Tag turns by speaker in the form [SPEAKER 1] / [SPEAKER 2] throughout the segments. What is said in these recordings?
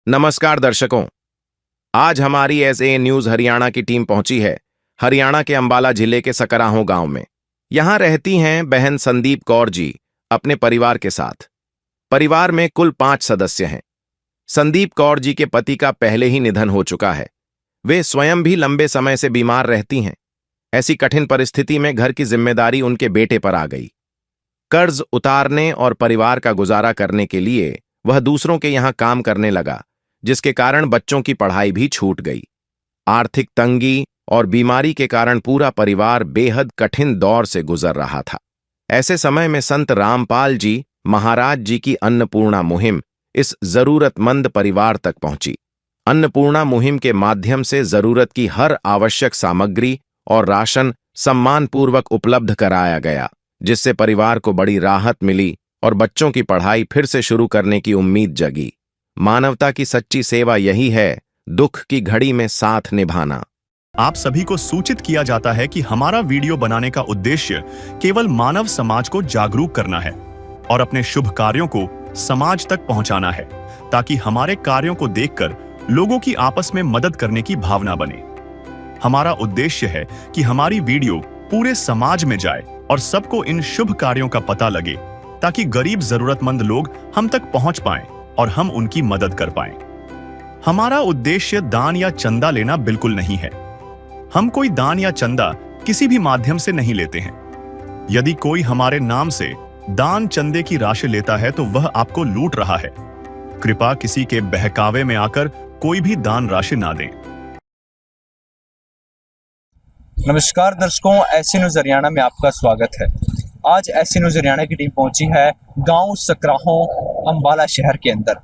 [SPEAKER 1] नमस्कार दर्शकों। आज हमारी एसए न्यूज हरियाणा की टीम पहुंची है हरियाणा के अंबाला जिले के सकराहों गांव में। यहां रहती हैं बहन संदीप कौर जी अपने परिवार के साथ। परिवार में कुल 5 सदस्य हैं। संदीप कौर जी के पति का पहले ही निधन हो चुका है। वे स्वयं भी लंबे समय से बीमार रहती हैं। ऐसी कठिन परिस्थिति में घर की जिम्मेदारी उनके बेटे पर आ गई। कर्ज उतारने और परिवार का गुजारा करने के लिए वह दूसरों के यहां काम करने लगा, जिसके कारण बच्चों की पढ़ाई भी छूट गई। आर्थिक तंगी और बीमारी के कारण पूरा परिवार बेहद कठिन दौर से गुजर रहा था। ऐसे समय में संत रामपाल जी महाराज जी की अन्नपूर्णा मुहिम इस जरूरतमंद परिवार तक पहुंची। अन्नपूर्णा मुहिम के माध्यम से जरूरत की हर आवश्यक सामग्री और राशन सम्मानपूर्वक उपलब्ध कराया गया, जिससे परिवार को बड़ी राहत मिली और बच्चों की पढ़ाई फिर से शुरू करने की उम्मीद जगी। मानवता की सच्ची सेवा यही है, दुख की घड़ी में साथ निभाना।
[SPEAKER 2] आप सभी को सूचित किया जाता है कि हमारा वीडियो बनाने का उद्देश्य केवल मानव समाज को जागरूक करना है और अपने शुभ कार्यों को समाज तक पहुंचाना है, ताकि हमारे कार्यों को देखकर लोगों की आपस में मदद करने की भावना बने। हमारा उद्देश्य है कि हमारी वीडियो पूरे समाज में जाए और सबको इन शुभ कार्यों का पता लगे, ताकि गरीब जरूरतमंद लोग हम तक पहुंच पाएं और हम उनकी मदद कर पाएं। हमारा उद्देश्य दान या चंदा लेना बिल्कुल नहीं है। हम कोई दान या चंदा किसी भी माध्यम से नहीं लेते हैं। यदि कोई हमारे नाम से दान चंदे की राशि लेता है तो वह आपको लूट रहा है। कृपया किसी के बहकावे में आकर कोई भी दान राशि ना दें।
[SPEAKER 3] नमस्कार दर्शकों, एसए न्यूज हरियाणा में आपका स्वागत है। आज एसए न्यूज हरियाणा की टीम पहुंची है गांव सकराहों अंबाला शहर के अंदर।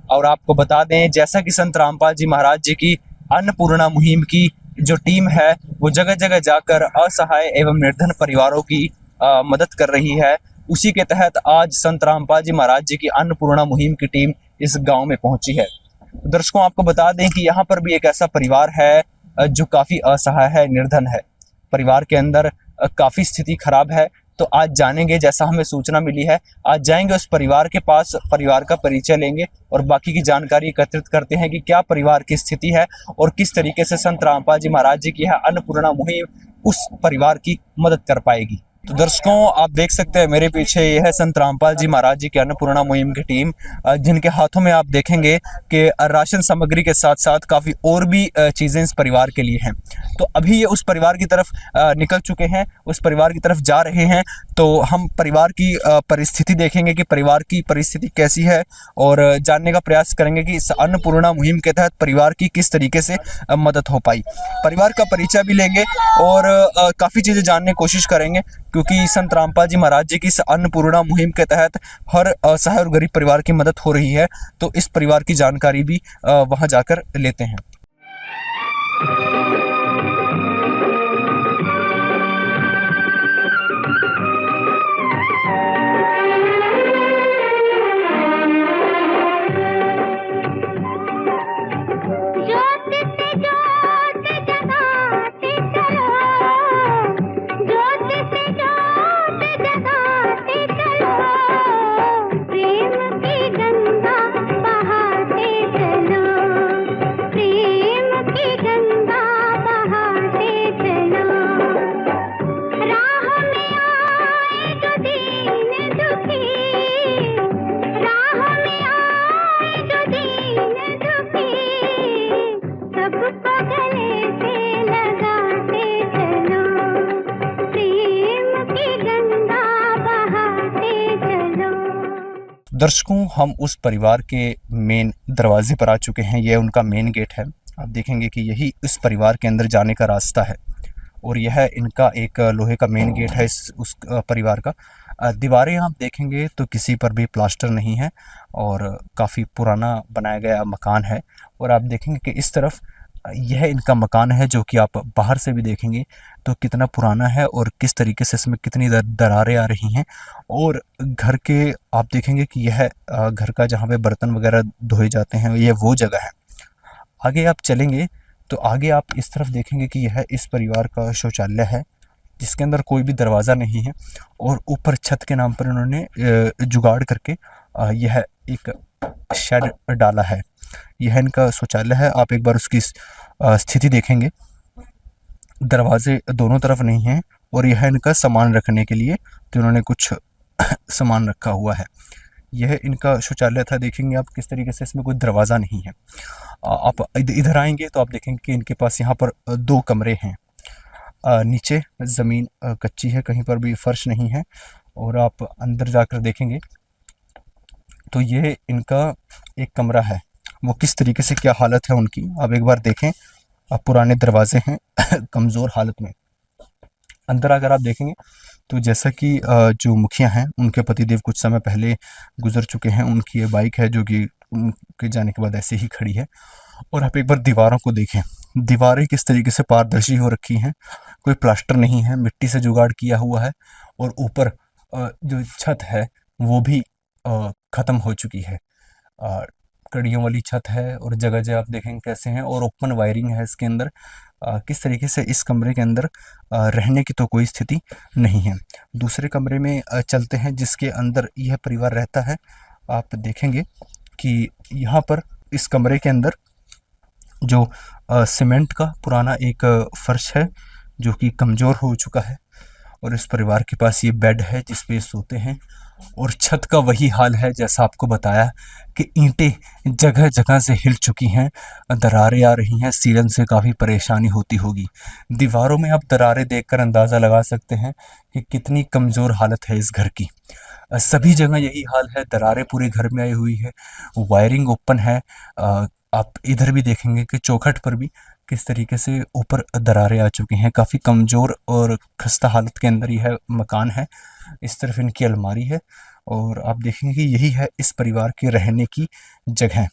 [SPEAKER 3] और आपको बता दें, जैसा कि संत रामपाल जी महाराज जी की अन्नपूर्णा मुहिम की जो टीम है वो जगह जगह जाकर असहाय एवं निर्धन परिवारों की मदद कर रही है, उसी के तहत आज संत रामपाल जी महाराज जी की अन्नपूर्णा मुहिम की टीम इस गांव में पहुंची है। दर्शकों, आपको बता दें कि यहाँ पर भी एक ऐसा परिवार है जो काफी असहाय है, निर्धन है। परिवार के अंदर काफी स्थिति खराब है। तो आज जानेंगे, जैसा हमें सूचना मिली है, आज जाएंगे उस परिवार के पास, परिवार का परिचय लेंगे और बाकी की जानकारी एकत्रित करते हैं कि क्या परिवार की स्थिति है और किस तरीके से संत रामपाल जी महाराज जी की है अन्नपूर्णा मुहिम उस परिवार की मदद कर पाएगी। तो दर्शकों, आप देख सकते हैं मेरे पीछे ये है संत रामपाल जी महाराज जी की अन्नपूर्णा मुहिम की टीम, जिनके हाथों में आप देखेंगे कि राशन सामग्री के साथ साथ काफ़ी और भी चीज़ें इस परिवार के लिए हैं। तो अभी ये उस परिवार की तरफ निकल चुके हैं, उस परिवार की तरफ जा रहे हैं। तो हम परिवार की परिस्थिति देखेंगे कि परिवार की परिस्थिति कैसी है और जानने का प्रयास करेंगे कि इस अन्नपूर्णा मुहिम के तहत परिवार की किस तरीके से मदद हो पाई। परिवार का परिचय भी लेंगे और काफ़ी चीज़ें जानने की कोशिश करेंगे, क्योंकि संत रामपाल जी महाराज जी की इस अन्नपूर्णा मुहिम के तहत हर असहाय और गरीब परिवार की मदद हो रही है। तो इस परिवार की जानकारी भी वहां जाकर लेते हैं। दर्शकों, हम उस परिवार के मेन दरवाजे पर आ चुके हैं। यह उनका मेन गेट है। आप देखेंगे कि यही इस परिवार के अंदर जाने का रास्ता है और यह इनका एक लोहे का मेन गेट है उस परिवार का। दीवारें आप देखेंगे तो किसी पर भी प्लास्टर नहीं है और काफ़ी पुराना बनाया गया मकान है। और आप देखेंगे कि इस तरफ यह इनका मकान है, जो कि आप बाहर से भी देखेंगे तो कितना पुराना है और किस तरीके से इसमें कितनी दरारें आ रही हैं। और घर के आप देखेंगे कि यह घर का जहाँ पे बर्तन वगैरह धोए जाते हैं, यह वो जगह है। आगे आप चलेंगे तो आगे आप इस तरफ देखेंगे कि यह इस परिवार का शौचालय है, जिसके अंदर कोई भी दरवाज़ा नहीं है और ऊपर छत के नाम पर उन्होंने जुगाड़ करके यह एक शेड डाला है। यह इनका शौचालय है। आप एक बार उसकी स्थिति देखेंगे, दरवाजे दोनों तरफ नहीं हैं और यह इनका सामान रखने के लिए तो इन्होंने कुछ सामान रखा हुआ है। यह इनका शौचालय था। देखेंगे आप किस तरीके से इसमें कोई दरवाज़ा नहीं है। आप इधर आएंगे तो आप देखेंगे कि इनके पास यहाँ पर दो कमरे हैं। नीचे ज़मीन कच्ची है, कहीं पर भी फर्श नहीं है। और आप अंदर जाकर देखेंगे तो यह इनका एक कमरा है। वो किस तरीके से क्या हालत है उनकी आप एक बार देखें। पुराने दरवाजे हैं कमज़ोर हालत में। अंदर अगर आप देखेंगे तो जैसा कि जो मुखिया हैं उनके पतिदेव कुछ समय पहले गुजर चुके हैं। उनकी ये बाइक है जो कि उनके जाने के बाद ऐसे ही खड़ी है। और आप एक बार दीवारों को देखें, दीवारें किस तरीके से पारदर्शी हो रखी हैं, कोई प्लास्टर नहीं है, मिट्टी से जुगाड़ किया हुआ है। और ऊपर जो छत है वो भी ख़त्म हो चुकी है। कड़ियों वाली छत है और जगह जगह आप देखेंगे कैसे हैं। और ओपन वायरिंग है इसके अंदर। किस तरीके से इस कमरे के अंदर रहने की तो कोई स्थिति नहीं है। दूसरे कमरे में चलते हैं जिसके अंदर यह परिवार रहता है। आप देखेंगे कि यहाँ पर इस कमरे के अंदर जो सीमेंट का पुराना एक फर्श है जो कि कमज़ोर हो चुका है। और इस परिवार के पास ये बेड है जिस पे सोते हैं। और छत का वही हाल है जैसा आपको बताया कि ईंटें जगह जगह से हिल चुकी हैं, दरारें आ रही हैं। सीलन से काफ़ी परेशानी होती होगी। दीवारों में आप दरारें देखकर अंदाज़ा लगा सकते हैं कि कितनी कमज़ोर हालत है इस घर की। सभी जगह यही हाल है, दरारें पूरे घर में आई हुई है, वायरिंग ओपन है। आप इधर भी देखेंगे कि चौखट पर भी किस तरीके से ऊपर दरारें आ चुकी हैं। काफ़ी कमज़ोर और खस्ता हालत के अंदर यह मकान है। इस तरफ इनकी अलमारी है और आप देखेंगे कि यही है इस परिवार के रहने की जगह।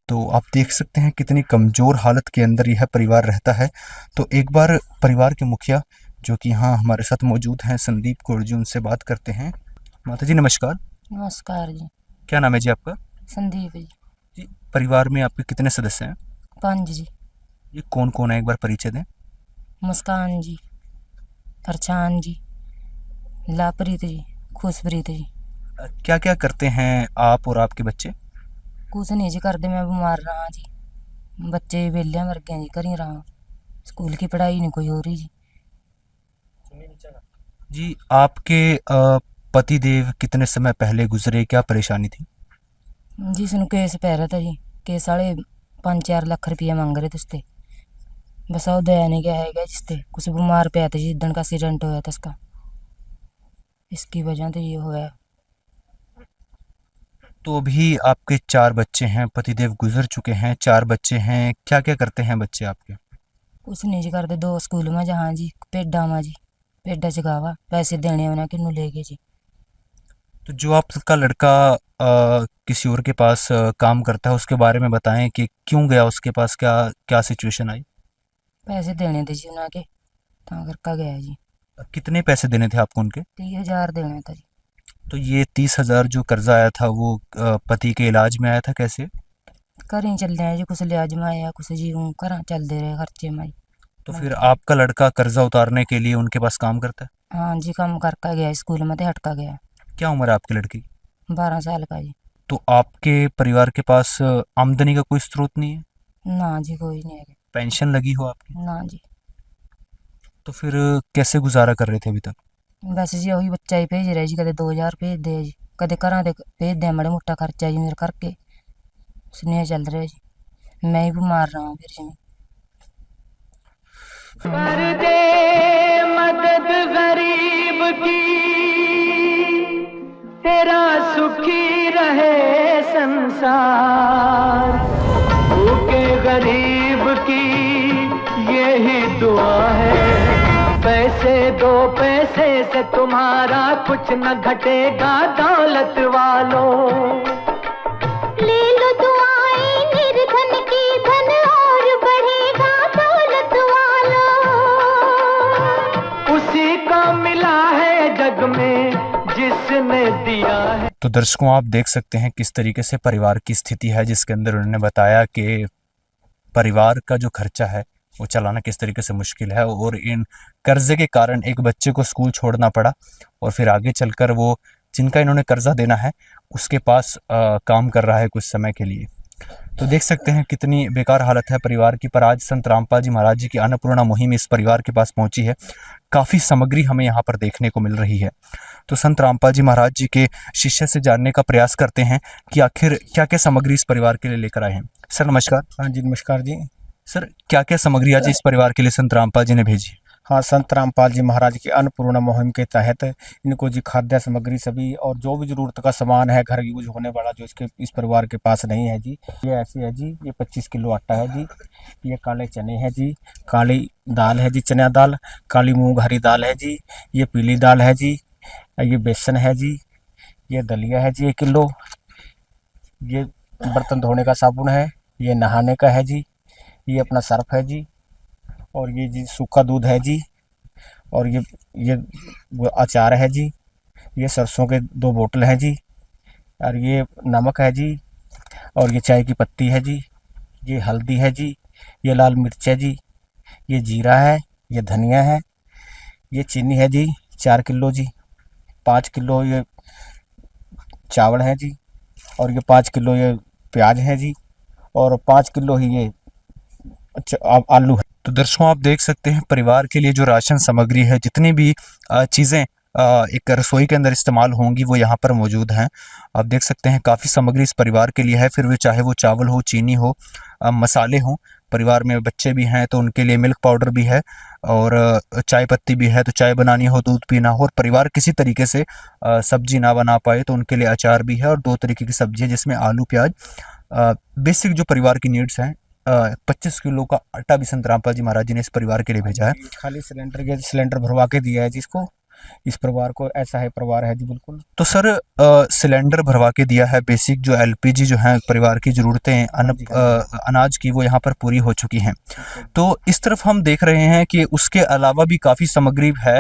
[SPEAKER 3] तो आप देख सकते हैं कितनी कमज़ोर हालत के अंदर यह परिवार रहता है। तो एक बार परिवार के मुखिया जो कि यहाँ हमारे साथ मौजूद हैं, संदीप कौर जी, उनसे बात करते हैं। माता जी नमस्कार।
[SPEAKER 4] नमस्कार जी।
[SPEAKER 3] क्या नाम है जी आपका?
[SPEAKER 4] संदीप जी।
[SPEAKER 3] जी, परिवार में आपके कितने सदस्य हैं?
[SPEAKER 4] 5 जी।
[SPEAKER 3] ये कौन कौन है एक बार परिचय दें।
[SPEAKER 4] मुस्कान जी, परछान जी, लाप्रीत जी, खुशप्रीत जी।
[SPEAKER 3] क्या क्या करते हैं आप और आपके बच्चे?
[SPEAKER 4] कुछ नहीं जी करते, मैं बीमार रहा जी। बच्चे वेले मर गए जी, कर ही रहा। स्कूल की पढ़ाई नहीं कोई हो रही जी।
[SPEAKER 3] जी आपके पति देव कितने समय पहले गुजरे, क्या परेशानी थी?
[SPEAKER 4] जी सुन केस पै रहा था जी। केस वाले 5-4 लाख रुपया मांग रहे थे उसते। बस वो दया नहीं क्या है जिसते कुछ बीमार पे थे जिस दिन का एक्सीडेंट होया था उसका, इसकी वजह से ये होया।
[SPEAKER 3] तो अभी आपके 4 बच्चे हैं, पतिदेव गुजर चुके हैं, 4 बच्चे हैं, क्या क्या करते हैं बच्चे आपके?
[SPEAKER 4] कुछ नहीं जी करते, 2 स्कूल में जहाँ जी पेडा में जी, पेडा चगावा पैसे देने उन्हें किन्नू ले गए जी।
[SPEAKER 3] तो जो आपका लड़का किसी और के पास काम करता है उसके बारे में बताएं कि क्यों गया उसके पास, क्या क्या सिचुएशन आई?
[SPEAKER 4] पैसे देने थे जी उन्हें के, ता करका गया जी।
[SPEAKER 3] कितने पैसे देने थे आपको उनके?
[SPEAKER 4] 30,000 देना था जी।
[SPEAKER 3] तो ये 30,000 जो कर्जा आया था वो पति के इलाज में आया था कैसे?
[SPEAKER 4] घर ही चल रहे हैं जी, कुछ लिहाज में आया कुछ जी हूँ घर चलते रहे खर्चे में।
[SPEAKER 3] तो फिर आपका लड़का कर्जा उतारने के लिए उनके पास काम करता है?
[SPEAKER 4] हाँ जी, काम करका गया स्कूल में, तो हटका गया।
[SPEAKER 3] क्या उम्र है आपके लड़के की?
[SPEAKER 4] 12 साल का जी।
[SPEAKER 3] तो आपके परिवार के पास आमदनी का कोई स्रोत नहीं है?
[SPEAKER 4] ना जी कोई नहीं है।
[SPEAKER 3] पेंशन लगी हो आपकी?
[SPEAKER 4] ना जी।
[SPEAKER 3] तो फिर कैसे गुजारा कर रहे थे अभी तक?
[SPEAKER 4] बस जी वही बच्चा ही भेज रहे जी, कदे 2,000 भेज दे जी, कदे घर दे भेज दे माड़े मोटा खर्चा जी मेरे करके स्नेह चल रहे जी। मैं ही बीमार रहा हूँ फिर जी।
[SPEAKER 5] कर दे मदद गरीब की, तेरा सुखी रहे संसार। भूखे गरीब की यही दुआ है, पैसे दो पैसे से तुम्हारा कुछ न घटेगा दौलत वालों। ले लो दुआएं निर्धन की, धन और बढ़ेगा दौलत वालों। उसी को मिला है जग में जिसने दिया है।
[SPEAKER 3] तो दर्शकों आप देख सकते हैं किस तरीके से परिवार की स्थिति है, जिसके अंदर उन्होंने बताया कि परिवार का जो खर्चा है वो चलाना किस तरीके से मुश्किल है। और इन कर्जे के कारण एक बच्चे को स्कूल छोड़ना पड़ा और फिर आगे चलकर वो जिनका इन्होंने कर्जा देना है उसके पास काम कर रहा है कुछ समय के लिए। तो देख सकते हैं कितनी बेकार हालत है परिवार की, पर आज संत रामपाल जी महाराज जी की अन्नपूर्णा मुहिम इस परिवार के पास पहुंची है। काफ़ी सामग्री हमें यहाँ पर देखने को मिल रही है। तो संत रामपाल जी महाराज जी के शिष्य से जानने का प्रयास करते हैं कि आखिर क्या क्या सामग्री इस परिवार के लिए लेकर आए हैं। सर नमस्कार।
[SPEAKER 6] हाँ जी, नमस्कार जी।
[SPEAKER 3] सर क्या क्या सामग्री आज इस परिवार के लिए संत रामपाल जी ने भेजी?
[SPEAKER 6] हाँ, संत रामपाल जी महाराज की अन्नपूर्णा मुहिम के तहत इनको जी खाद्य सामग्री सभी और जो भी ज़रूरत का सामान है घर यूज होने वाला जो इस परिवार के पास नहीं है जी, ये ऐसे है जी। ये 25 किलो आटा है जी, ये काले चने हैं जी, काली दाल है जी, चना दाल, काली मूंग हरी दाल है जी, ये पीली दाल है जी, ये बेसन है जी, ये दलिया है जी 1 किलो, ये बर्तन धोने का साबुन है, ये नहाने का है जी, ये अपना सर्फ है जी, और ये जी सूखा दूध है जी, और ये वो अचार है जी, ये सरसों के 2 बोतल हैं जी, और ये नमक है जी, और ये चाय की पत्ती है जी, ये हल्दी है जी, ये लाल मिर्च है जी, ये जीरा है, ये धनिया है, ये चीनी है जी 4 किलो जी, 5 किलो ये चावल है जी, और ये 5 किलो ये प्याज है जी, और 5 किलो ही ये आलू है।
[SPEAKER 3] तो दर्शकों आप देख सकते हैं परिवार के लिए जो राशन सामग्री है, जितनी भी चीज़ें एक रसोई के अंदर इस्तेमाल होंगी वो यहाँ पर मौजूद हैं। आप देख सकते हैं काफ़ी सामग्री इस परिवार के लिए है, फिर भी चाहे वो चावल हो, चीनी हो, मसाले हों। परिवार में बच्चे भी हैं तो उनके लिए मिल्क पाउडर भी है, और चाय पत्ती भी है तो चाय बनानी हो, दूध पीना हो, और परिवार किसी तरीके से सब्जी ना बना पाए तो उनके लिए अचार भी है, और 2 तरीके की सब्जी है जिसमें आलू प्याज। बेसिक जो परिवार की नीड्स हैं। 25 किलो का आटा भी संत रामपाल जी महाराज जी ने इस परिवार के लिए भेजा है।
[SPEAKER 6] खाली सिलेंडर भरवा के दिया है जिसको इस परिवार को, ऐसा है परिवार है जी बिल्कुल।
[SPEAKER 3] तो सर सिलेंडर भरवा के दिया है, बेसिक जो एलपीजी जो है परिवार की ज़रूरतें अनाज की वो यहाँ पर पूरी हो चुकी हैं। तो इस तरफ हम देख रहे हैं कि उसके अलावा भी काफ़ी सामग्री है।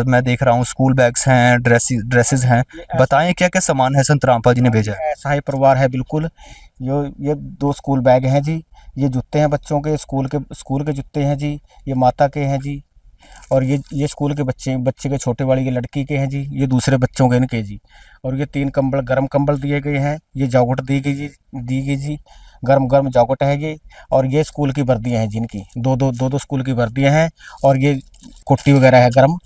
[SPEAKER 3] मैं देख रहा हूँ स्कूल बैग्स हैं, ड्रेसेस हैं। बताएं क्या क्या सामान है संत रामपाल जी ने भेजा है?
[SPEAKER 6] ऐसा ही परिवार है बिल्कुल। ये 2 स्कूल बैग हैं जी, ये जूते हैं बच्चों के, स्कूल के जूते हैं जी, ये माता के हैं जी, और ये स्कूल के बच्चे के छोटे वाली ये लड़की के हैं जी, ये दूसरे बच्चों के इनके जी, और ये 3 कंबल गर्म कंबल दिए गए हैं, ये जैकेट दी गई जी, गर्म जैकेट है ये, और ये स्कूल की वर्दियाँ हैं जिनकी 2 स्कूल की वर्दियाँ हैं, और ये कुट्टी वगैरह है गर्म,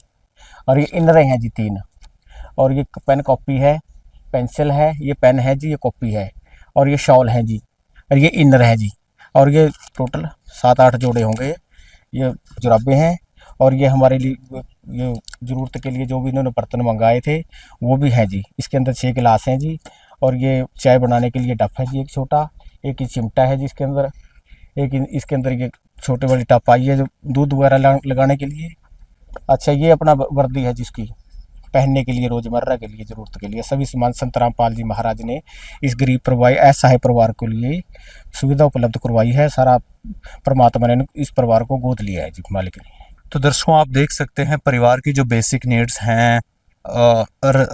[SPEAKER 6] और ये इनरें हैं जी 3, और ये पेन कॉपी है, पेंसिल है, ये पेन है जी, ये कॉपी है, और ये शॉल है जी, और ये इनर है जी, और ये टोटल 7-8 जोड़े होंगे। ये जुराबे हैं, और ये हमारे लिए ये ज़रूरत के लिए जो भी इन्होंने बर्तन मंगाए थे वो भी हैं जी। इसके अंदर 6 गिलास हैं जी, और ये चाय बनाने के लिए टप है जी एक छोटा, एक ये चिमटा है जी इसके अंदर, इसके अंदर ये छोटे वाली टप आई है जो दूध वगैरह लगाने के लिए। अच्छा, ये अपना वर्दी है जिसकी पहनने के लिए रोज़मर्रा के लिए ज़रूरत के लिए सभी सामान संत रामपाल जी महाराज ने इस गरीब असहाय परिवार के लिए सुविधा उपलब्ध करवाई है। सारा परमात्मा ने इस परिवार को गोद लिया है जी, मालिक ने।
[SPEAKER 3] तो दर्शकों आप देख सकते हैं परिवार की जो बेसिक नीड्स हैं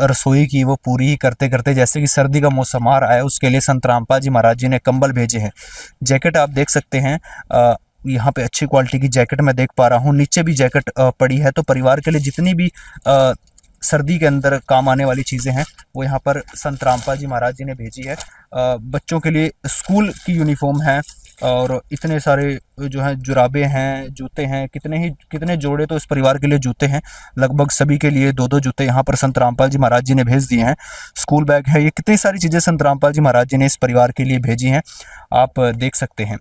[SPEAKER 3] रसोई की वो पूरी ही करते करते, जैसे कि सर्दी का मौसम आ रहा है उसके लिए संत रामपाल जी महाराज जी ने कंबल भेजे हैं। जैकेट आप देख सकते हैं, यहाँ पे अच्छी क्वालिटी की जैकेट मैं देख पा रहा हूँ, नीचे भी जैकेट पड़ी है। तो परिवार के लिए जितनी भी सर्दी के अंदर काम आने वाली चीज़ें हैं वो यहाँ पर संत रामपाल जी महाराज जी ने भेजी है। बच्चों के लिए स्कूल की यूनिफॉर्म है, और इतने सारे जो हैं जुराबे हैं, जूते हैं, कितने जोड़े तो इस परिवार के लिए जूते हैं। लगभग सभी के लिए 2-2 जूते यहाँ पर संत रामपाल जी महाराज जी ने भेज दिए हैं। स्कूल बैग है, ये कितनी सारी चीज़ें संत रामपाल जी महाराज जी ने इस परिवार के लिए भेजी हैं, आप देख सकते हैं।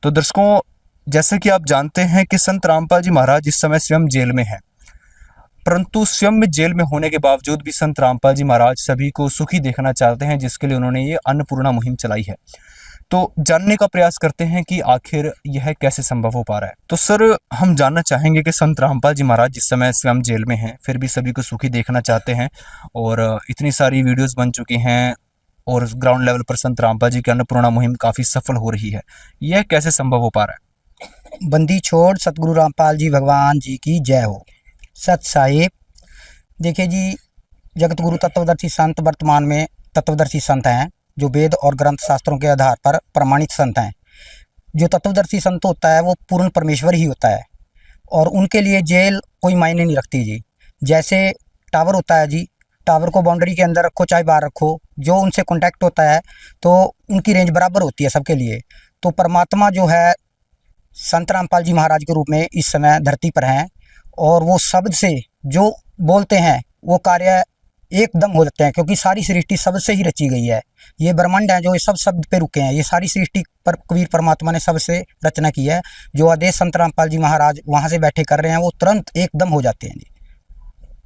[SPEAKER 3] तो दर्शकों जैसे कि आप जानते हैं कि संत रामपाल जी महाराज इस समय स्वयं जेल में हैं, परंतु स्वयं में जेल में होने के बावजूद भी संत रामपाल जी महाराज सभी को सुखी देखना चाहते हैं, जिसके लिए उन्होंने ये अन्नपूर्णा मुहिम चलाई है। तो जानने का प्रयास करते हैं कि आखिर यह कैसे संभव हो पा रहा है। तो सर हम जानना चाहेंगे कि संत रामपाल जी महाराज जिस समय स्वयं जेल में हैं फिर भी सभी को सुखी देखना चाहते हैं, और इतनी सारी वीडियोस बन चुकी हैं, और ग्राउंड लेवल पर संत रामपाल जी की अन्नपूर्णा मुहिम काफ़ी सफल हो रही है। यह कैसे संभव हो पा रहा है?
[SPEAKER 7] बंदी छोड़ सतगुरु रामपाल जी भगवान जी की जय हो। सत साहिब, देखिए जी, जगत गुरु तत्वदर्शी संत वर्तमान में तत्वदर्शी संत हैं जो वेद और ग्रंथ शास्त्रों के आधार पर प्रमाणित संत हैं। जो तत्वदर्शी संत होता है वो पूर्ण परमेश्वर ही होता है, और उनके लिए जेल कोई मायने नहीं रखती जी। जैसे टावर होता है जी, टावर को बाउंड्री के अंदर रखो चाहे बाहर रखो, जो उनसे कांटेक्ट होता है तो उनकी रेंज बराबर होती है सबके लिए। तो परमात्मा जो है संत रामपाल जी महाराज के रूप में इस समय धरती पर हैं, और वो शब्द से जो बोलते हैं वो कार्य एकदम हो जाते हैं, क्योंकि सारी सृष्टि शब्द से ही रची गई है। ये ब्रह्मांड है जो ये सब शब्द पे रुके हैं, ये सारी सृष्टि पर कबीर परमात्मा ने शब्द से रचना की है। जो आदेश संत रामपाल जी महाराज वहाँ से बैठे कर रहे हैं वो तुरंत एकदम हो जाते हैं जी।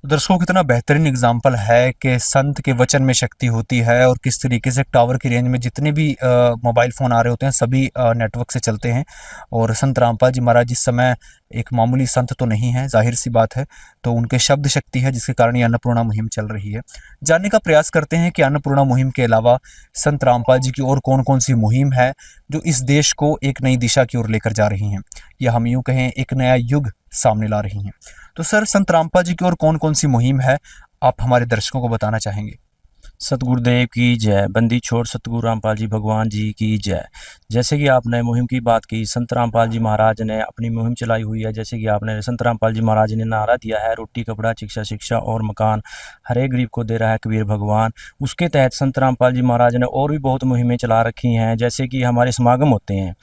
[SPEAKER 3] दर्शकों, कितना बेहतरीन एग्जाम्पल है कि संत के वचन में शक्ति होती है, और किस तरीके से टावर की रेंज में जितने भी मोबाइल फ़ोन आ रहे होते हैं सभी नेटवर्क से चलते हैं। और संत रामपाल जी महाराज इस समय एक मामूली संत तो नहीं है, जाहिर सी बात है, तो उनके शब्द शक्ति है जिसके कारण ये अन्नपूर्णा मुहिम चल रही है। जानने का प्रयास करते हैं कि अन्नपूर्णा मुहिम के अलावा संत रामपाल जी की और कौन कौन सी मुहिम है जो इस देश को एक नई दिशा की ओर लेकर जा रही हैं, या हम यूँ कहें एक नया युग सामने ला रही हैं। तो सर, संत रामपाल जी की और कौन कौन सी मुहिम है आप हमारे दर्शकों को बताना चाहेंगे?
[SPEAKER 8] सतगुरुदेव की जय। बंदी छोड़ सतगुरु रामपाल जी भगवान जी की जय। जैसे कि आपने मुहिम की बात की, संत रामपाल जी महाराज ने अपनी मुहिम चलाई हुई है। जैसे कि आपने संत रामपाल जी महाराज ने नारा दिया है, रोटी कपड़ा शिक्षा शिक्षा और मकान हर एक गरीब को दे रहा है कबीर भगवान। उसके तहत संत रामपाल जी महाराज ने और भी बहुत मुहिमें चला रखी हैं। जैसे कि हमारे समागम होते हैं,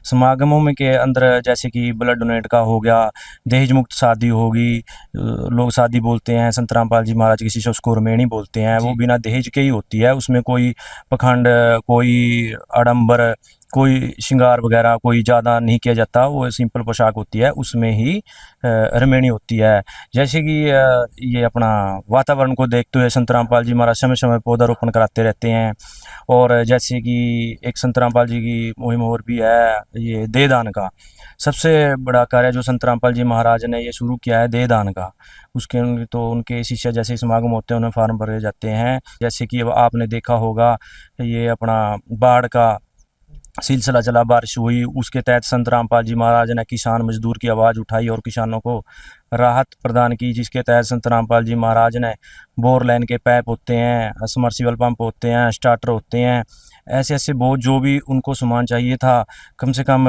[SPEAKER 8] समागमों में के अंदर जैसे कि ब्लड डोनेट का हो गया, दहेज मुक्त शादी होगी, लोग शादी बोलते हैं, संत रामपाल जी महाराज की शिष्य उसको रमेणी बोलते हैं, वो बिना दहेज के ही होती है। उसमें कोई पखंड, कोई आडंबर, कोई श्रृंगार वगैरह कोई ज़्यादा नहीं किया जाता, वो सिंपल पोशाक होती है, उसमें ही रमेणी होती है। जैसे कि ये अपना वातावरण को देखते हुए संत रामपाल जी महाराज समय समय पौधारोपण कराते रहते हैं। और जैसे कि एक संत रामपाल जी की मुहिम और भी है, ये देहदान का सबसे बड़ा कार्य जो संत रामपाल जी महाराज ने ये शुरू किया है, देहदान का। उसके तो उनके शिष्य जैसे समागम होते हैं उन्हें फार्म भरे जाते हैं। जैसे कि अब आपने देखा होगा ये अपना बाढ़ का सिलसिला चला, बारिश हुई, उसके तहत संत रामपाल जी महाराज ने किसान मजदूर की आवाज़ उठाई और किसानों को राहत प्रदान की, जिसके तहत संत रामपाल जी महाराज ने बोर लाइन के पैप होते हैं, समर्सिबल पंप होते हैं, स्टार्टर होते हैं, ऐसे ऐसे बहुत जो भी उनको सामान चाहिए था, कम से कम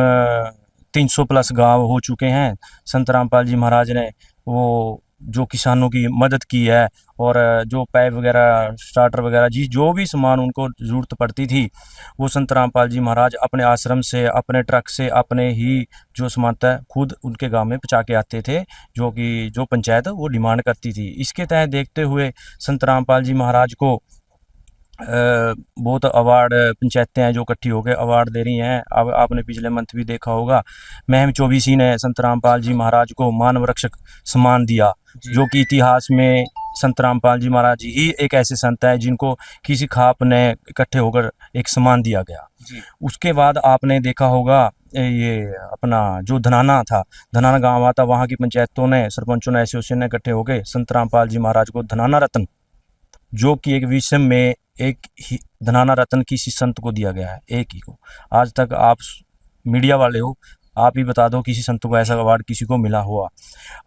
[SPEAKER 8] 300 प्लस गांव हो चुके हैं। संत रामपाल जी महाराज ने वो जो किसानों की मदद की है, और जो पैप वगैरह, स्टार्टर वगैरह, जी जो भी सामान उनको ज़रूरत पड़ती थी वो संत रामपाल जी महाराज अपने आश्रम से, अपने ट्रक से, अपने ही जो सामान था खुद उनके गांव में पहुँचा के आते थे, जो कि जो पंचायत वो डिमांड करती थी। इसके तहत देखते हुए संत रामपाल जी महाराज को बहुत अवार्ड, पंचायतें हैं जो इकट्ठी होकर अवार्ड दे रही हैं। अब आपने पिछले मंथ भी देखा होगा, महम 24 ने संत रामपाल जी महाराज को मानव रक्षक सम्मान दिया, जो कि इतिहास में संत रामपाल जी महाराज ही एक ऐसे संत है जिनको किसी खाप ने इकट्ठे होकर एक सम्मान दिया गया। उसके बाद आपने देखा होगा ये अपना जो धनाना था, धनाना गाँव आता, वहाँ की पंचायतों ने, सरपंचों ने, एसोसिएशन ने इकट्ठे होकर संत रामपाल जी महाराज को धनाना रत्न, जो कि एक विषय में एक ही धनाना रत्न किसी संत को दिया गया है, एक ही को। आज तक आप मीडिया वाले हो, आप ही बता दो किसी संत को ऐसा अवार्ड किसी को मिला हुआ।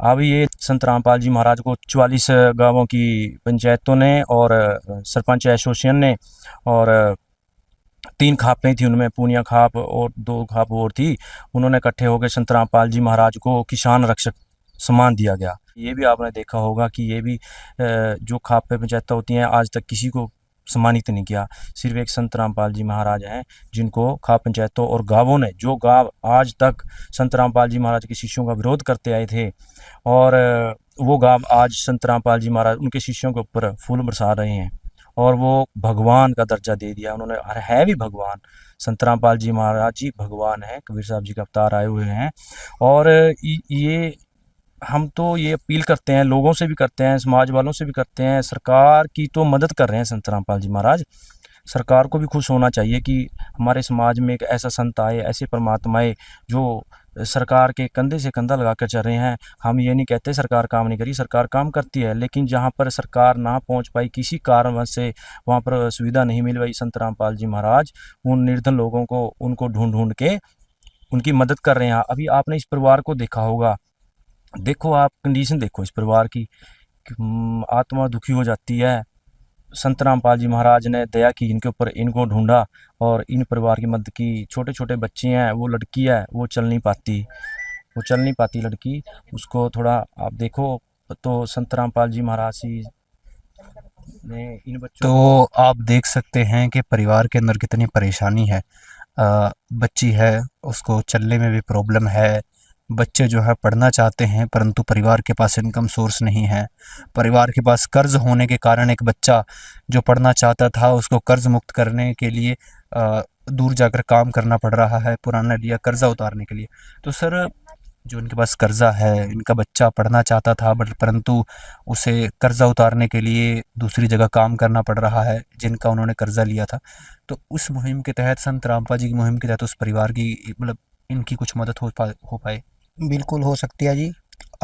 [SPEAKER 8] अब ये संत रामपाल जी महाराज को 44 गांवों की पंचायतों ने और सरपंच एसोसिएशन ने, और 3 खापें थी उनमें, पूनिया खाप और 2 खाप और थी, उन्होंने इकट्ठे होकर संत रामपाल जी महाराज को किसान रक्षक सम्मान दिया गया। ये भी आपने देखा होगा कि ये भी जो खाप पे पंचायतें होती हैं आज तक किसी को सम्मानित नहीं किया, सिर्फ एक संत रामपाल जी महाराज हैं जिनको खाप पंचायतों और गांवों ने, जो गांव आज तक संत रामपाल जी महाराज के शिष्यों का विरोध करते आए थे, और वो गांव आज संत रामपाल जी महाराज उनके शिष्यों के ऊपर फूल बरसा रहे हैं, और वो भगवान का दर्जा दे दिया उन्होंने। है भी भगवान, संत रामपाल जी महाराज जी भगवान है, कबीर साहब जी का अवतार आए हुए हैं। और ये हम तो ये अपील करते हैं, लोगों से भी करते हैं, समाज वालों से भी करते हैं, सरकार की तो मदद कर रहे हैं संत रामपाल जी महाराज। सरकार को भी खुश होना चाहिए कि हमारे समाज में एक ऐसा संत आए, ऐसे परमात्मा आए जो सरकार के कंधे से कंधा लगा कर चल रहे हैं। हम ये नहीं कहते सरकार काम नहीं करी, सरकार काम करती है, लेकिन जहाँ पर सरकार ना पहुँच पाई किसी कारणवश से, वहाँ पर सुविधा नहीं मिल पाई, संत रामपाल जी महाराज उन निर्धन लोगों को, उनको ढूंढ ढूंढ के उनकी मदद कर रहे हैं। अभी आपने इस परिवार को देखा होगा, देखो आप कंडीशन देखो इस परिवार की, आत्मा दुखी हो जाती है। संत रामपाल जी महाराज ने दया की इनके ऊपर, इनको ढूंढा और इन परिवार की मदद की। छोटे छोटे बच्चे हैं, वो लड़की है वो चल नहीं पाती लड़की, उसको थोड़ा आप देखो तो संत रामपाल जी महाराज ने इन बच्चों
[SPEAKER 3] तो आप देख सकते हैं कि परिवार के अंदर कितनी परेशानी है। बच्ची है, उसको चलने में भी प्रॉब्लम है। बच्चे जो है पढ़ना चाहते हैं परंतु परिवार के पास इनकम सोर्स नहीं है। परिवार के पास कर्ज होने के कारण एक बच्चा जो पढ़ना चाहता था उसको कर्ज मुक्त करने के लिए दूर जाकर काम करना पड़ रहा है पुराना लिया कर्जा उतारने के लिए। तो सर, जो इनके पास कर्जा है, इनका बच्चा पढ़ना चाहता था बट परंतु उसे कर्जा उतारने के लिए दूसरी जगह काम करना पड़ रहा है जिनका उन्होंने कर्जा लिया था। तो उस मुहिम के तहत, संत रामपाल जी की मुहिम के तहत उस परिवार की मतलब इनकी कुछ मदद हो पाए।
[SPEAKER 7] बिल्कुल हो सकती है जी।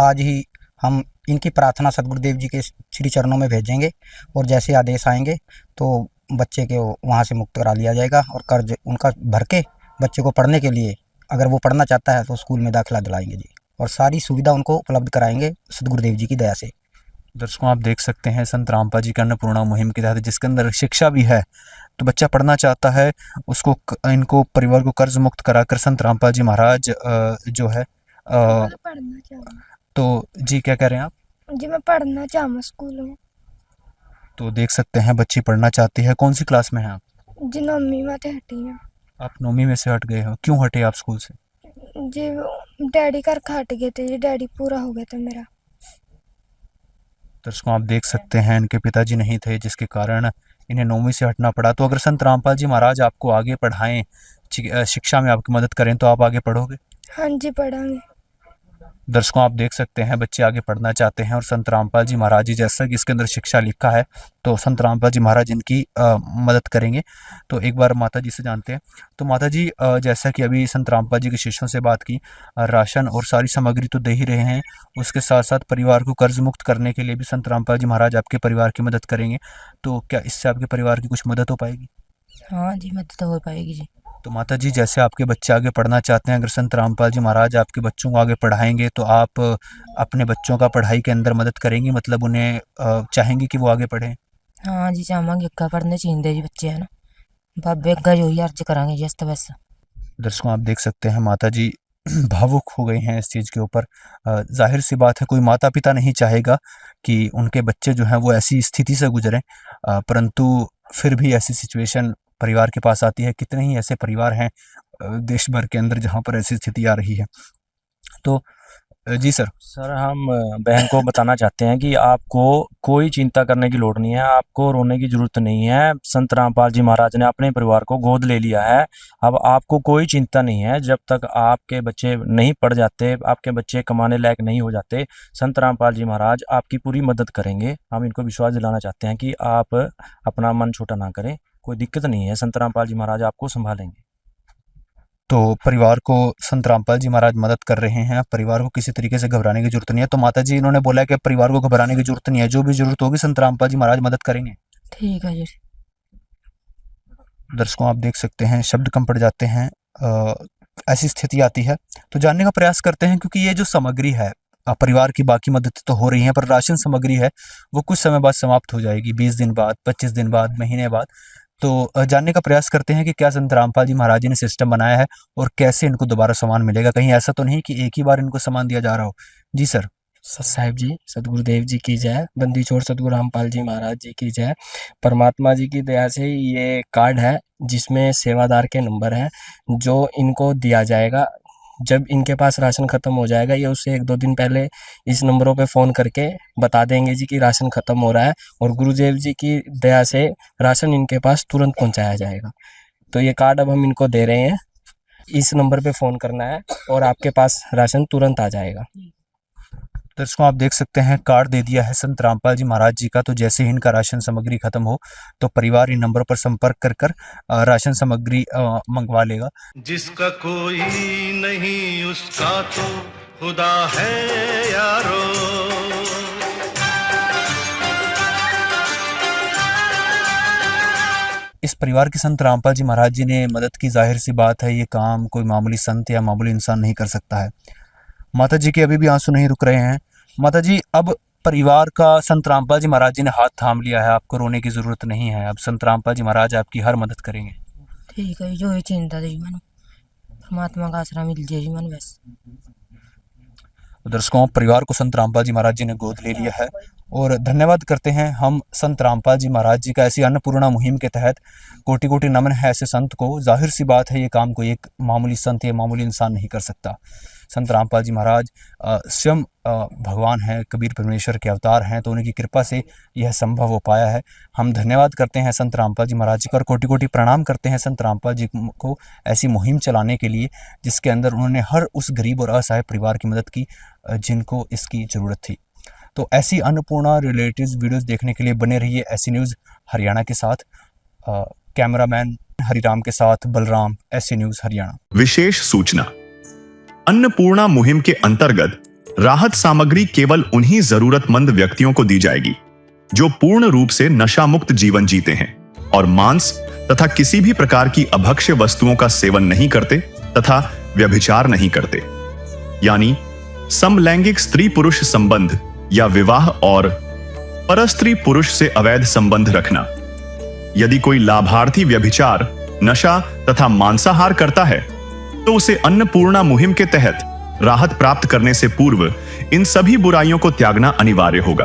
[SPEAKER 7] आज ही हम इनकी प्रार्थना सदगुरुदेव जी के श्री चरणों में भेजेंगे और जैसे आदेश आएंगे तो बच्चे के वहाँ से मुक्त करा लिया जाएगा और कर्ज उनका भर के बच्चे को पढ़ने के लिए, अगर वो पढ़ना चाहता है तो स्कूल में दाखिला दिलाएंगे जी, और सारी सुविधा उनको उपलब्ध कराएंगे सदगुरुदेव जी की दया से।
[SPEAKER 3] दर्शकों, आप देख सकते हैं संत रामपाल जी का अन्नपूर्णा मुहिम के तहत जिसके अंदर शिक्षा भी है। तो बच्चा पढ़ना चाहता है, उसको इनको परिवार को कर्ज मुक्त कराकर संत रामपाल जी महाराज जो है
[SPEAKER 9] पढ़ना चाहूँ
[SPEAKER 3] तो जी क्या कह रहे हैं आप?
[SPEAKER 9] जी मैं पढ़ना चाहूँ स्कूल में।
[SPEAKER 3] तो देख सकते हैं बच्ची पढ़ना चाहती है। कौन सी क्लास में है आप?
[SPEAKER 9] जी 9वीं में तो हटी हैं।
[SPEAKER 3] आप 9वीं में से हट गए हो, क्यों हटे आप स्कूल से?
[SPEAKER 9] जी डैडी घर हट गए थे जी, डैडी पूरा हो गया था मेरा।
[SPEAKER 3] दर्शकों, आप देख सकते हैं इनके पिताजी नहीं थे जिसके कारण इन्हें 9वीं से हटना पड़ा। तो अगर संत रामपाल जी महाराज आपको आगे पढ़ाएं, शिक्षा में आपकी मदद करें तो आप आगे पढ़ोगे?
[SPEAKER 9] हाँ जी पढ़ांगे।
[SPEAKER 3] दर्शकों, आप देख सकते हैं बच्चे आगे पढ़ना चाहते हैं और संत रामपाल जी महाराज जी, जैसा कि इसके अंदर शिक्षा लिखा है, तो संत रामपाल जी महाराज इनकी मदद करेंगे। तो एक बार माता जी से जानते हैं। तो माता जी, जैसा कि अभी संत रामपाल जी के शिष्यों से बात की, राशन और सारी सामग्री तो दे ही रहे हैं, उसके साथ साथ परिवार को कर्ज मुक्त करने के लिए भी संत रामपाल जी महाराज आपके परिवार की मदद करेंगे। तो क्या इससे आपके परिवार की कुछ मदद हो पाएगी?
[SPEAKER 4] हाँ जी, मदद तो हो पाएगी जी।
[SPEAKER 3] तो माता जी, जैसे आपके बच्चे आगे पढ़ना चाहते हैं, अगर संत रामपाल जी महाराज आपके बच्चों को आगे पढ़ाएंगे तो आप अपने बच्चों का पढ़ाई के अंदर मदद करेंगी, मतलब उन्हें चाहेंगी कि वो आगे पढ़ें?
[SPEAKER 4] हाँ जी, चाहवांगे अग्गा पढ़ने चाहिए जी बच्चे, है ना। बाबे अग्गा जो ही अर्ज करांगे जी अस्त बस।
[SPEAKER 3] दर्शकों, आप देख सकते हैं माता जी भावुक हो गई हैं इस चीज़ के ऊपर। जाहिर सी बात है, कोई माता पिता नहीं चाहेगा कि उनके बच्चे जो हैं वो ऐसी स्थिति से गुजरें, परंतु फिर भी ऐसी सिचुएशन परिवार के पास आती है। कितने ही ऐसे परिवार हैं देश भर के अंदर जहाँ पर ऐसी स्थिति आ रही है। तो जी सर।
[SPEAKER 8] सर, हम बहन को बताना चाहते हैं कि आपको कोई चिंता करने की लोड़ नहीं है, आपको रोने की ज़रूरत नहीं है। संत रामपाल जी महाराज ने अपने परिवार को गोद ले लिया है। अब आपको कोई चिंता नहीं है। जब तक आपके बच्चे नहीं पढ़ जाते, आपके बच्चे कमाने लायक नहीं हो जाते, संत रामपाल जी महाराज आपकी पूरी मदद करेंगे। हम इनको विश्वास दिलाना चाहते हैं कि आप अपना मन छोटा ना करें, कोई दिक्कत नहीं है, संत रामपाल जी महाराज आपको संभालेंगे।
[SPEAKER 3] तो परिवार को संत रामपाल जी महाराज मदद कर रहे हैं, परिवार को किसी तरीके से घबराने की जरूरत नहीं है। तो माता जी, इन्होंने बोला कि परिवार को घबराने की जरूरत नहीं है, जो भी जरूरत होगी संत रामपाल जी महाराज मदद करेंगे।
[SPEAKER 4] ठीक है जी।
[SPEAKER 3] दर्शकों, आप देख सकते हैं शब्द कम पड़ जाते हैं, ऐसी स्थिति आती है। तो जानने का प्रयास करते हैं, क्योंकि ये जो सामग्री है, परिवार की बाकी मदद तो हो रही है पर राशन सामग्री है वो कुछ समय बाद समाप्त हो जाएगी, 20 दिन बाद, 25 दिन बाद, महीने बाद। तो जानने का प्रयास करते हैं कि क्या संत रामपाल जी महाराज जी ने सिस्टम बनाया है और कैसे इनको दोबारा सामान मिलेगा। कहीं ऐसा तो नहीं कि एक ही बार इनको सामान दिया जा रहा हो। जी सर।
[SPEAKER 10] सत साहिब जी, सतगुरुदेव जी की जय, बंदी छोड़ सतगुरु रामपाल जी महाराज जी की जय। परमात्मा जी की दया से ये कार्ड है जिसमें सेवादार के नंबर हैं, जो इनको दिया जाएगा। जब इनके पास राशन ख़त्म हो जाएगा, ये उससे 1-2 दिन पहले इस नंबरों पे फ़ोन करके बता देंगे जी कि राशन ख़त्म हो रहा है, और गुरुदेव जी की दया से राशन इनके पास तुरंत पहुंचाया जाएगा। तो ये कार्ड अब हम इनको दे रहे हैं, इस नंबर पे फ़ोन करना है और आपके पास राशन तुरंत आ जाएगा।
[SPEAKER 3] दर्शकों, आप देख सकते हैं कार्ड दे दिया है संत रामपाल जी महाराज जी का। तो जैसे ही इनका राशन सामग्री खत्म हो तो परिवार इन नंबर पर संपर्क कर कर राशन सामग्री मंगवा लेगा।
[SPEAKER 5] जिसका कोई नहीं उसका तो खुदा है यारो।
[SPEAKER 3] इस परिवार के संत रामपाल जी महाराज जी ने मदद की। जाहिर सी बात है, ये काम कोई मामूली संत या मामूली इंसान नहीं कर सकता है। माता जी के अभी भी आंसू नहीं रुक रहे हैं। माता जी, अब परिवार का संत रामपाल जी महाराज जी ने हाथ थाम लिया है, आपको रोने की जरूरत नहीं है। अब संत रामपाल जी महाराज आपकी हर मदद करेंगे।
[SPEAKER 4] ठीक है, जो ही चिंता थी मन, परमात्मा का आसरा मिल जाए जी मन बस।
[SPEAKER 3] दर्शकों, परिवार को संत रामपाल जी महाराज जी ने गोद ले लिया है और धन्यवाद करते हैं हम संत रामपाल जी महाराज जी का ऐसी अन्नपूर्णा मुहिम के तहत। कोटि कोटि नमन है ऐसे संत को। जाहिर सी बात है ये काम कोई एक मामूली संत या मामूली इंसान नहीं कर सकता। संत रामपाल जी महाराज स्वयं भगवान हैं, कबीर परमेश्वर के अवतार हैं, तो उनकी कृपा से यह संभव हो पाया है। हम धन्यवाद करते हैं संत रामपाल जी महाराज जी का और कोटि कोटि प्रणाम करते हैं संत रामपाल जी को ऐसी मुहिम चलाने के लिए जिसके अंदर उन्होंने हर उस गरीब और असहाय परिवार की मदद की जिनको इसकी ज़रूरत थी। तो ऐसी अन्नपूर्णा रिलेटेड वीडियोस देखने के लिए बने रहिए ऐसी न्यूज़ हरियाणा के साथ। कैमरामैन हरिराम के साथ बलराम, ऐसी न्यूज़ हरियाणा।
[SPEAKER 2] विशेष सूचना, अन्नपूर्णा मुहिम के अंतर्गत राहत सामग्री केवल उन्हीं जरूरतमंद व्यक्तियों को दी जाएगी जो पूर्ण रूप से नशा मुक्त जीवन जीते हैं और मांस तथा किसी भी प्रकार की अभक्ष्य वस्तुओं का सेवन नहीं करते तथा व्यभिचार नहीं करते, यानी समलैंगिक स्त्री पुरुष संबंध या विवाह और परस्त्री पुरुष से अवैध संबंध रखना। यदि कोई लाभार्थी व्यभिचार, नशा तथा मांसाहार करता है तो उसे अन्नपूर्णा मुहिम के तहत राहत प्राप्त करने से पूर्व इन सभी बुराइयों को त्यागना अनिवार्य होगा।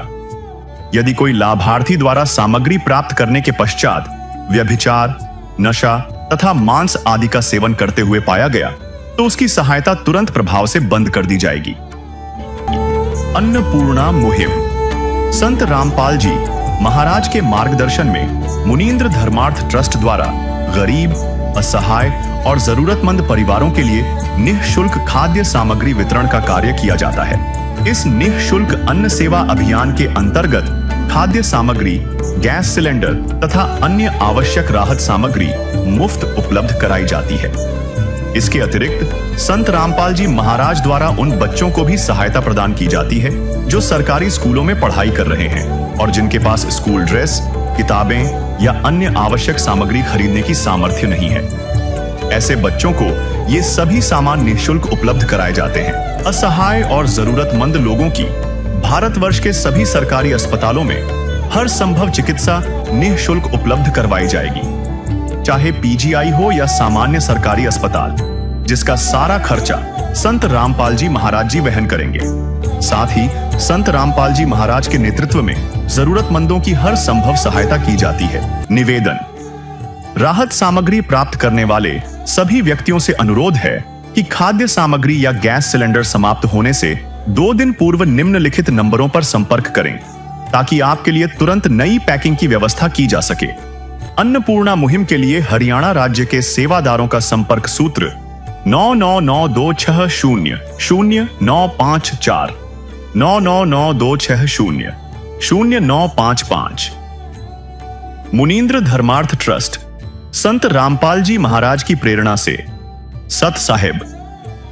[SPEAKER 2] यदि कोई लाभार्थी द्वारा सामग्री प्राप्त करने के पश्चात व्यभिचार, नशा तथा मांस आदि का सेवन करते हुए पाया गया तो उसकी सहायता तुरंत प्रभाव से बंद कर दी जाएगी। अन्नपूर्णा मुहिम संत रामपाल जी महाराज के मार्गदर्शन में मुनींद्र धर्मार्थ ट्रस्ट द्वारा गरीब, असहाय और जरूरतमंद परिवारों के लिए निःशुल्क खाद्य सामग्री वितरण का कार्य किया जाता है। इस निःशुल्क अन्न सेवा अभियान के अंतर्गत खाद्य सामग्री, गैस सिलेंडर तथा अन्य आवश्यक राहत सामग्री मुफ्त उपलब्ध कराई जाती है। इसके अतिरिक्त संत रामपाल जी महाराज द्वारा उन बच्चों को भी सहायता प्रदान की जाती है जो सरकारी स्कूलों में पढ़ाई कर रहे हैं और जिनके पास स्कूल ड्रेस, किताबें या अन्य आवश्यक सामग्री खरीदने की सामर्थ्य नहीं है। ऐसे बच्चों को ये सभी सामान निःशुल्क उपलब्ध कराए जाते हैं। असहाय और जरूरतमंद लोगों की भारतवर्ष के सभी सरकारी अस्पतालों में हर संभव चिकित्सा निःशुल्क उपलब्ध करवाई जाएगी, चाहे पीजीआई हो या सामान्य सरकारी अस्पताल, जिसका सारा खर्चा संत रामपाल जी महाराज जी वहन करेंगे। साथ ही संत रामपाल जी महाराज के नेतृत्व में जरूरतमंदों की हर संभव सहायता की जाती है। निवेदन, राहत सामग्री प्राप्त करने वाले सभी व्यक्तियों से अनुरोध है कि खाद्य सामग्री या गैस सिलेंडर समाप्त होने से 2 दिन पूर्व निम्नलिखित नंबरों पर संपर्क करें ताकि आपके लिए तुरंत नई पैकिंग की व्यवस्था की जा सके। अन्नपूर्णा मुहिम के लिए हरियाणा राज्य के सेवादारों का संपर्क सूत्र 9992600954 9992600955। मुनींद्र धर्मार्थ ट्रस्ट संत रामपाल जी महाराज की प्रेरणा से सत साहिब